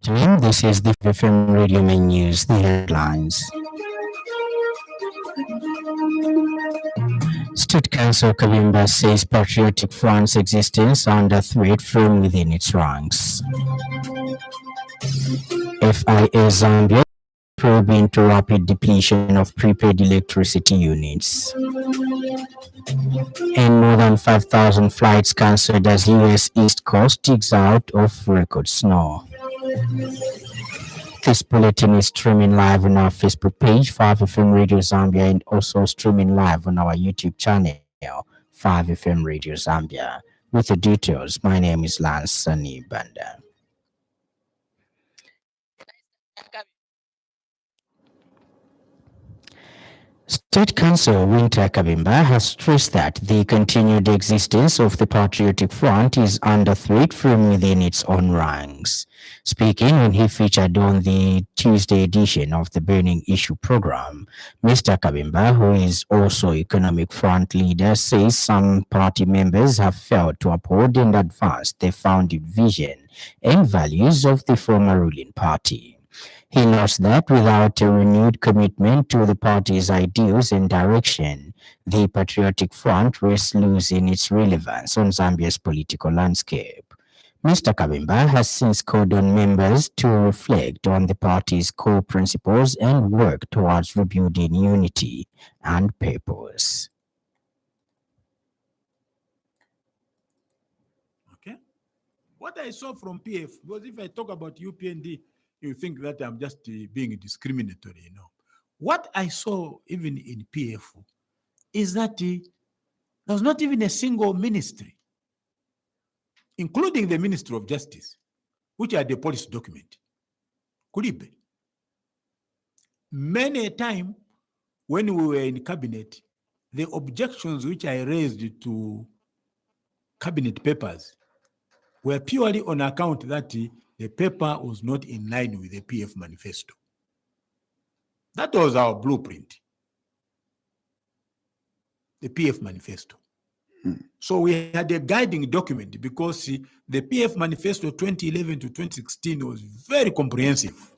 Time. This is the FM Radio Main News, the headlines. State Council Kabimba says Patriotic Front's existence under threat from within its ranks. FIA Zambia probe into rapid depletion of prepaid electricity units. And more than 5,000 flights cancelled as US East Coast digs out of record snow. This bulletin is streaming live on our Facebook page, 5FM Radio Zambia, and also streaming live on our YouTube channel, 5FM Radio Zambia. With the details, my name is Lance Sannie Banda. State Council Winter Kabimba has stressed that the continued existence of the Patriotic Front is under threat from within its own ranks. Speaking when he featured on the Tuesday edition of the Burning Issue program, Mr. Kabimba, who is also Economic Front leader, says some party members have failed to uphold and advance the founding vision and values of the former ruling party. He notes that without a renewed commitment to the party's ideals and direction, the Patriotic Front risks losing its relevance on Zambia's political landscape. Mr. Kabimba has since called on members to reflect on the party's core principles and work towards rebuilding unity and purpose. Okay. What I saw from PF, because if I talk about UPND, you think that I'm just being discriminatory, What I saw even in PF is that there was not even a single ministry, including the Ministry of Justice, which had the policy document. Kuribe. Many a time when we were in cabinet, the objections which I raised to cabinet papers were purely on account that the paper was not in line with the PF manifesto. That was our blueprint, the PF manifesto. So we had a guiding document because the PF manifesto 2011 to 2016 was very comprehensive.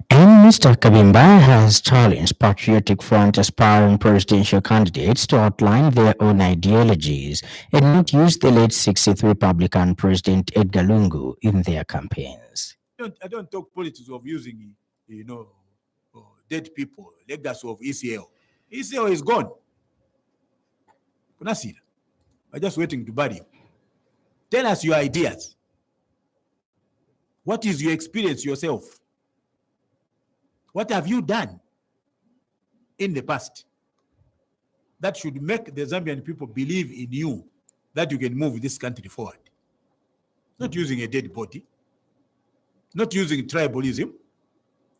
And Mr. Kabimba has challenged Patriotic Front aspiring presidential candidates to outline their own ideologies and not use the late 63 Republican President Edgar Lungu in their campaigns. I don't talk politics of using, dead people, legacy of ECL. ECL is gone. We're just waiting to bury you. Tell us your ideas. What is your experience yourself? What have you done in the past that should make the Zambian people believe in you, that you can move this country forward? Not using a dead body, not using tribalism,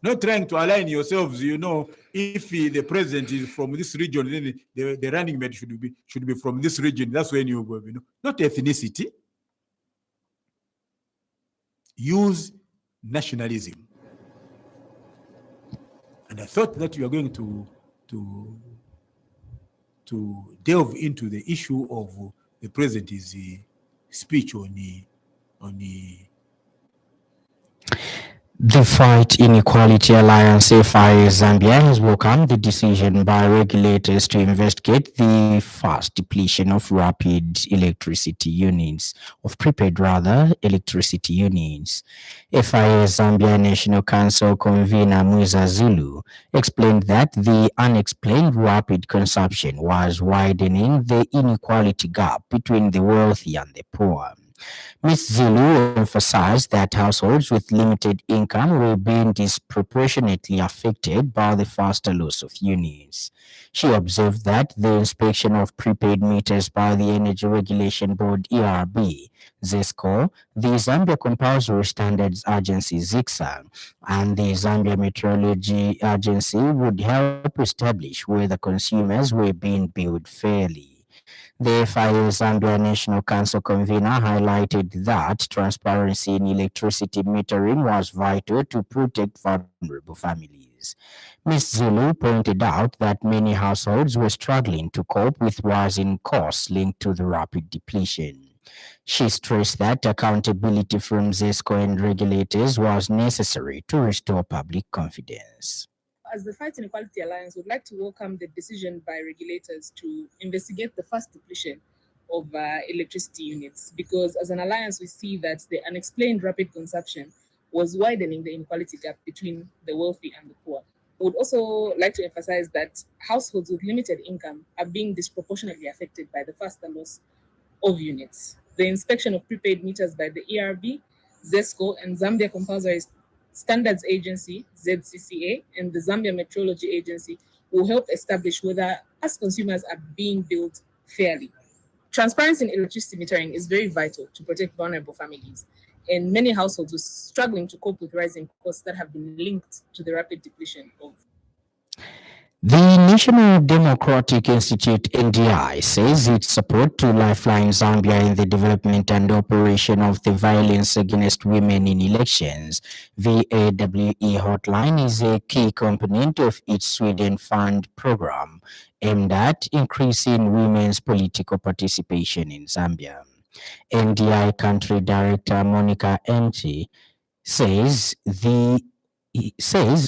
not trying to align yourselves, if the president is from this region, then the running mate should be from this region. That's when you go, not ethnicity. Use nationalism. And I thought that you are going to delve into the issue of the president's speech on The Fight Inequality Alliance FIA Zambia has welcomed the decision by regulators to investigate the fast depletion of prepaid electricity units. FIA Zambia National Council convener Muiza Zulu explained that the unexplained rapid consumption was widening the inequality gap between the wealthy and the poor. Ms. Zulu emphasized that households with limited income were being disproportionately affected by the faster loss of units. She observed that the inspection of prepaid meters by the Energy Regulation Board (ERB), ZESCO, the Zambia Compulsory Standards Agency (ZICSA), and the Zambia Meteorology Agency would help establish whether consumers were being billed fairly. The FIA Zambia National Council convener highlighted that transparency in electricity metering was vital to protect vulnerable families. Ms. Zulu pointed out that many households were struggling to cope with rising costs linked to the rapid depletion. She stressed that accountability from ZESCO and regulators was necessary to restore public confidence. As the Fight Inequality Alliance, would like to welcome the decision by regulators to investigate the fast depletion of electricity units, because as an alliance, we see that the unexplained rapid consumption was widening the inequality gap between the wealthy and the poor. We would also like to emphasize that households with limited income are being disproportionately affected by the faster loss of units. The inspection of prepaid meters by the ERB, ZESCO, and Zambia Compulsory Standards Agency, ZCCA, and the Zambia Metrology Agency will help establish whether us consumers are being billed fairly. Transparency in electricity metering is very vital to protect vulnerable families, and many households are struggling to cope with rising costs that have been linked to the rapid depletion of. The National Democratic Institute (NDI) says its support to Lifeline Zambia in the development and operation of the Violence Against Women in Elections (VAWE) hotline is a key component of its Sweden Fund program aimed at increasing women's political participation in Zambia. NDI Country Director Monica Enti says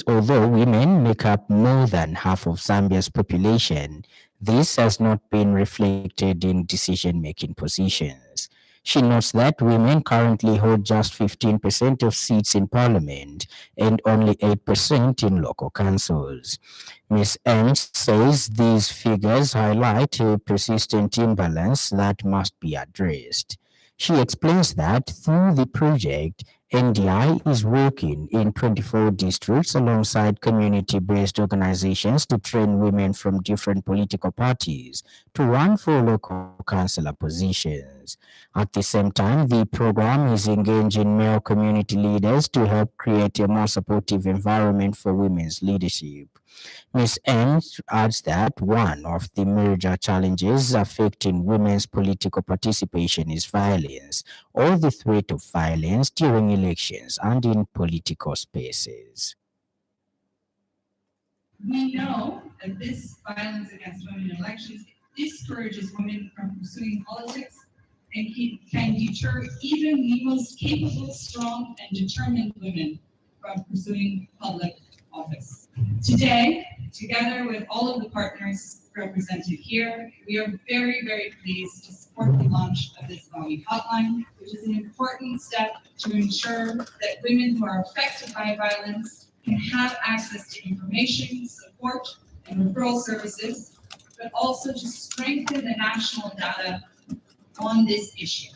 although women make up more than half of Zambia's population, this has not been reflected in decision-making positions. She notes that women currently hold just 15% of seats in parliament and only 8% in local councils. Ms. Ernst says these figures highlight a persistent imbalance that must be addressed. She explains that through the project, NDI is working in 24 districts alongside community-based organizations to train women from different political parties to run for local councillor positions. At the same time, the program is engaging male community leaders to help create a more supportive environment for women's leadership. Ms. Enns adds that one of the major challenges affecting women's political participation is violence or the threat of violence during elections and in political spaces. We know that this violence against women in elections discourages women from pursuing politics and can deter even the most capable, strong, and determined women from pursuing public office. Today, together with all of the partners represented here, we are very, very pleased to support the launch of this VAWE hotline, which is an important step to ensure that women who are affected by violence can have access to information, support, and referral services, but also to strengthen the national data on this issue.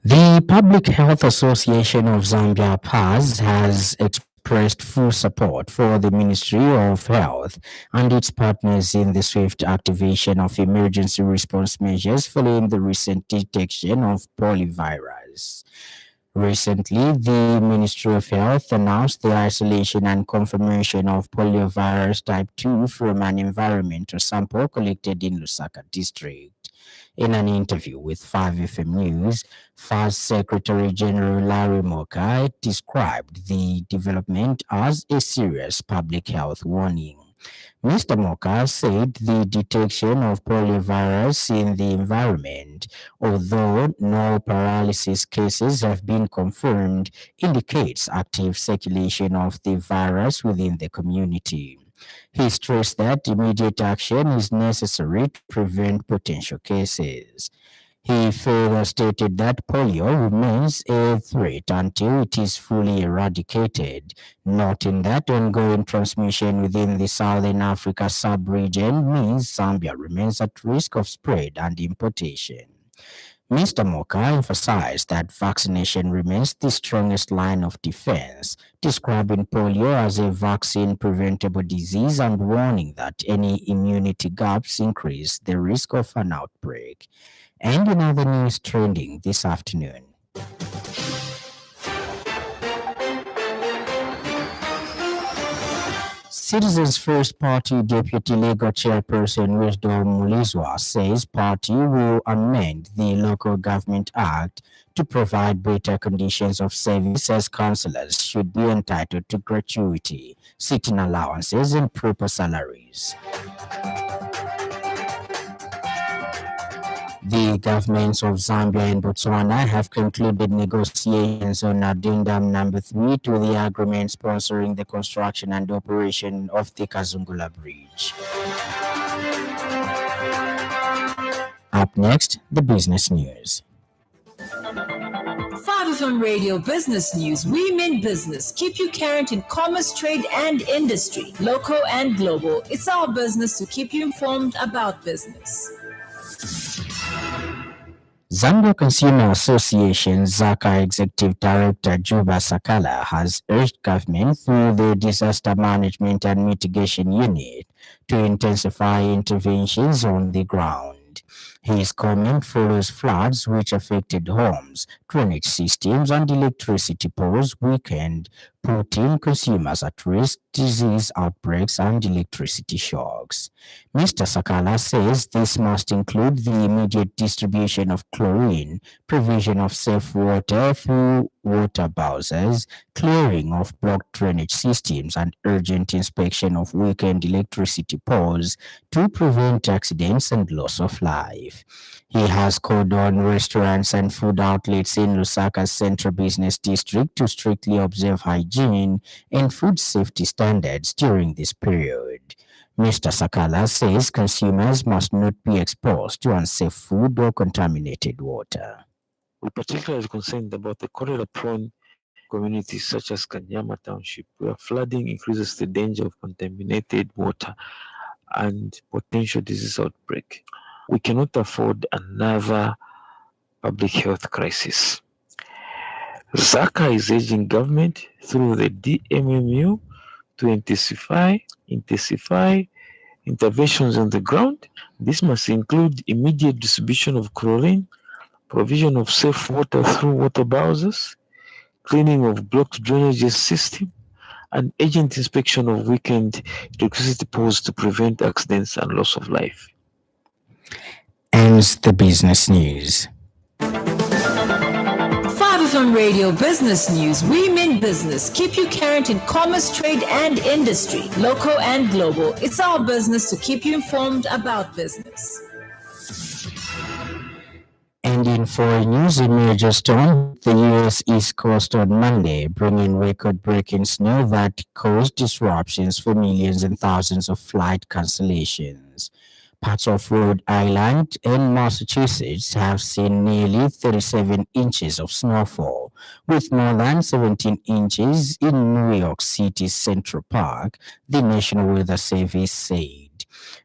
The Public Health Association of Zambia (PAZ) has expressed full support for the Ministry of Health and its partners in the swift activation of emergency response measures following the recent detection of poliovirus. Recently, the Ministry of Health announced the isolation and confirmation of poliovirus type 2 from an environmental sample collected in Lusaka district. In an interview with 5FM News, FAS Secretary General Larry Moka described the development as a serious public health warning. Mr. Moka said the detection of poliovirus in the environment, although no paralysis cases have been confirmed, indicates active circulation of the virus within the community. He stressed that immediate action is necessary to prevent potential cases. He further stated that polio remains a threat until it is fully eradicated, noting that ongoing transmission within the Southern Africa sub-region means Zambia remains at risk of spread and importation. Mr. Moka emphasized that vaccination remains the strongest line of defense, describing polio as a vaccine-preventable disease and warning that any immunity gaps increase the risk of an outbreak. And in other news trending this afternoon, Citizens First Party Deputy Legal Chairperson Wisdom Mulizwa says party will amend the Local Government Act to provide better conditions of service as councillors should be entitled to gratuity, sitting allowances and proper salaries. The governments of Zambia and Botswana have concluded negotiations on addendum number 3 to the agreement sponsoring the construction and operation of the Kazungula Bridge. Up next, the business news. 5FM Radio Business News. We mean business. Keep you current in commerce, trade, and industry, local and global. It's our business to keep you informed about business. Zambia Consumer Association ZACA Executive Director Juba Sakala has urged government through the Disaster Management and Mitigation Unit to intensify interventions on the ground. His comment follows floods which affected homes, drainage systems, and electricity poles weekend, putting consumers at risk, disease outbreaks, and electricity shocks. Mr. Sakala says this must include the immediate distribution of chlorine, provision of safe water through water bowsers, clearing of blocked drainage systems, and urgent inspection of weakened electricity poles to prevent accidents and loss of life. He has called on restaurants and food outlets in Lusaka's central business district to strictly observe hygiene and food safety standards during this period. Mr. Sakala says consumers must not be exposed to unsafe food or contaminated water. We're particularly concerned about the cholera-prone communities such as Kanyama Township, where flooding increases the danger of contaminated water and potential disease outbreak. We cannot afford another public health crisis. ZACA is urging government through the DMMU to intensify interventions on the ground. This must include immediate distribution of chlorine, provision of safe water through water bowsers, cleaning of blocked drainage system, and urgent inspection of weakened electricity poles to prevent accidents and loss of life. Ends the business news. 5FM Radio Business News. We mean business. Keep you current in commerce, trade, and industry, local and global. It's our business to keep you informed about business. And in foreign news, a major storm hit the U.S. East Coast on Monday, bringing record-breaking snow that caused disruptions for millions and thousands of flight cancellations. Parts of Rhode Island and Massachusetts have seen nearly 37 inches of snowfall, with more than 17 inches in New York City's Central Park, the National Weather Service said.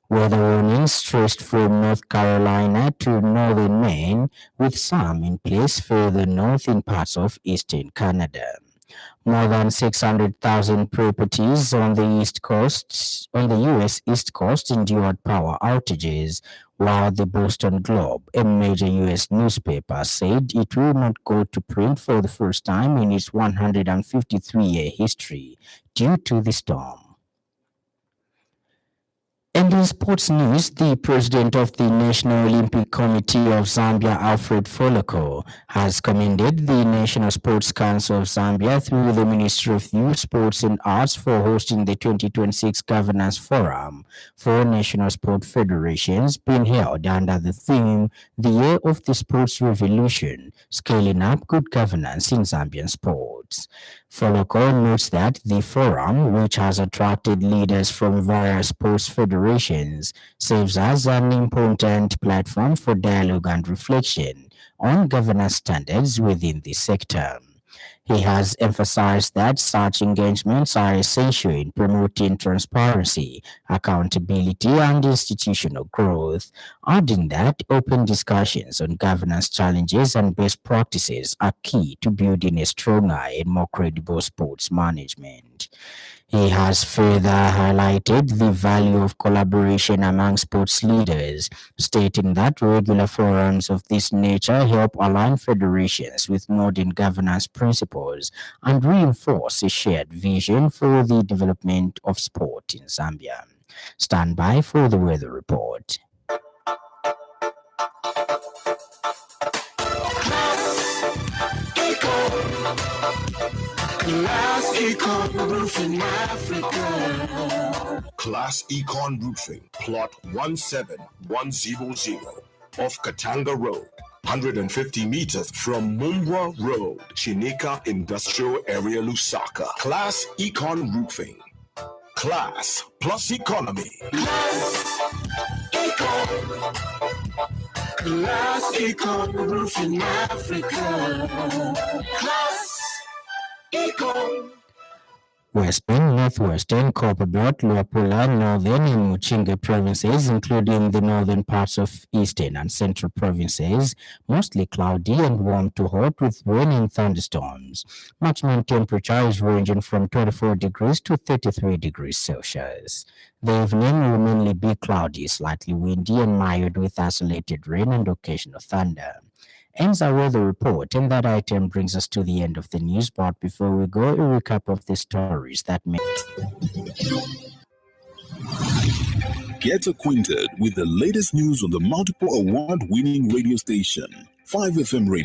Weather warnings stretched from North Carolina to northern Maine, with some in place further north in parts of eastern Canada. More than 600,000 properties on the U.S. East Coast endured power outages, while the Boston Globe, a major U.S. newspaper, said it will not go to print for the first time in its 153-year history due to the storm. And in sports news, the president of the National Olympic Committee of Zambia, Alfred Foloko, has commended the National Sports Council of Zambia through the Ministry of Youth, Sports and Arts for hosting the 2026 Governance Forum for National Sport Federations, being held under the theme, The Year of the Sports Revolution, Scaling Up Good Governance in Zambian Sports. Foloko notes that the forum, which has attracted leaders from various sports federations, serves as an important platform for dialogue and reflection on governance standards within the sector. He has emphasized that such engagements are essential in promoting transparency, accountability, and institutional growth, adding that open discussions on governance challenges and best practices are key to building a stronger and more credible sports management. He has further highlighted the value of collaboration among sports leaders, stating that regular forums of this nature help align federations with modern governance principles and reinforce a shared vision for the development of sport in Zambia. Stand by for the weather report. Class Econ Roofing Africa. Class Econ Roofing, plot 17100. off Katanga Road. 150 meters from Mumbwa Road, Chinika Industrial Area, Lusaka. Class Econ Roofing. Class plus economy. Class Econ Roofing Africa. Class Econ. Western, Northwestern, Copper Belt, Luapula, Northern, and Muchinga provinces, including the northern parts of Eastern and Central provinces, mostly cloudy and warm to hot with rain and thunderstorms. Maximum temperature is ranging from 24 degrees to 33 degrees Celsius. The evening will mainly be cloudy, slightly windy and mild with isolated rain and occasional thunder. Ends our weather report, and that item brings us to the end of the news. But before we go, a recap of the stories that made. Get acquainted with the latest news on the multiple award-winning radio station, 5FM Radio.